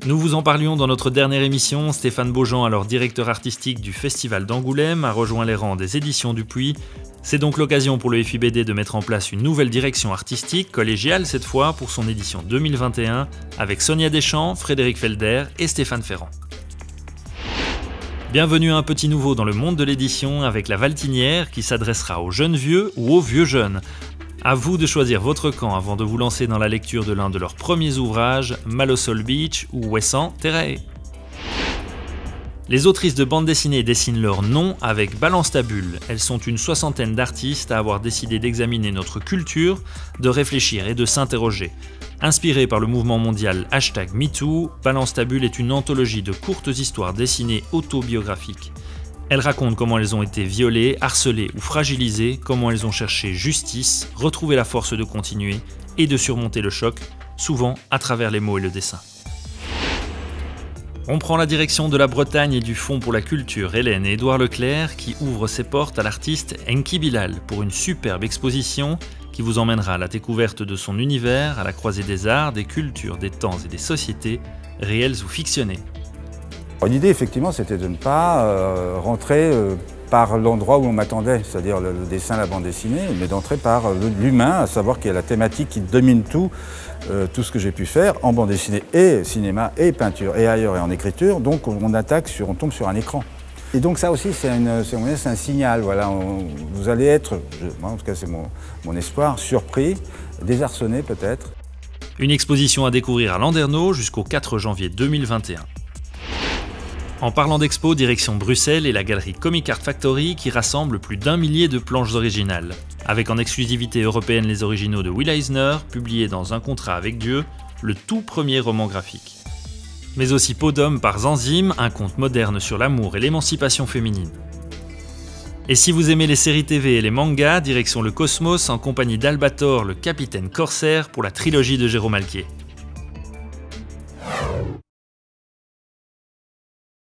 Nous vous en parlions dans notre dernière émission. Stéphane Beaujean, alors directeur artistique du Festival d'Angoulême, a rejoint les rangs des éditions Dupuis. C'est donc l'occasion pour le FIBD de mettre en place une nouvelle direction artistique, collégiale cette fois, pour son édition 2021, avec Sonia Deschamps, Frédéric Felder et Stéphane Ferrand. Bienvenue à un petit nouveau dans le monde de l'édition avec la Valtinière qui s'adressera aux jeunes vieux ou aux vieux jeunes. À vous de choisir votre camp avant de vous lancer dans la lecture de l'un de leurs premiers ouvrages, Malosol Beach ou Wessan Terrae. Les autrices de bande dessinée dessinent leur nom avec Balance ta bulle. Elles sont une soixantaine d'artistes à avoir décidé d'examiner notre culture, de réfléchir et de s'interroger. Inspirée par le mouvement mondial #MeToo, Balance ta bulle est une anthologie de courtes histoires dessinées autobiographiques. Elles racontent comment elles ont été violées, harcelées ou fragilisées, comment elles ont cherché justice, retrouvé la force de continuer et de surmonter le choc, souvent à travers les mots et le dessin. On prend la direction de la Bretagne et du Fonds pour la culture Hélène et Édouard Leclerc qui ouvrent ses portes à l'artiste Enki Bilal pour une superbe exposition qui vous emmènera à la découverte de son univers, à la croisée des arts, des cultures, des temps et des sociétés, réelles ou fictionnées. L'idée, effectivement, c'était de ne pas rentrer par l'endroit où on m'attendait, c'est-à-dire le dessin, la bande dessinée, mais d'entrer par l'humain, à savoir qu'il y a la thématique qui domine tout ce que j'ai pu faire en bande dessinée et cinéma et peinture et ailleurs et en écriture. Donc on tombe sur un écran. Et donc ça aussi, c'est un signal. Voilà, vous allez être, moi, en tout cas c'est mon espoir, surpris, désarçonné peut-être. Une exposition à découvrir à Landerneau jusqu'au 4 janvier 2021. En parlant d'expo, direction Bruxelles et la galerie Comic Art Factory qui rassemble plus d'1 millier de planches originales. Avec en exclusivité européenne les originaux de Will Eisner, publiés dans Un contrat avec Dieu, le tout premier roman graphique. Mais aussi Peau d'homme par Zanzime, un conte moderne sur l'amour et l'émancipation féminine. Et si vous aimez les séries TV et les mangas, direction le Cosmos en compagnie d'Albator, le capitaine corsaire pour la trilogie de Jérôme Alquier.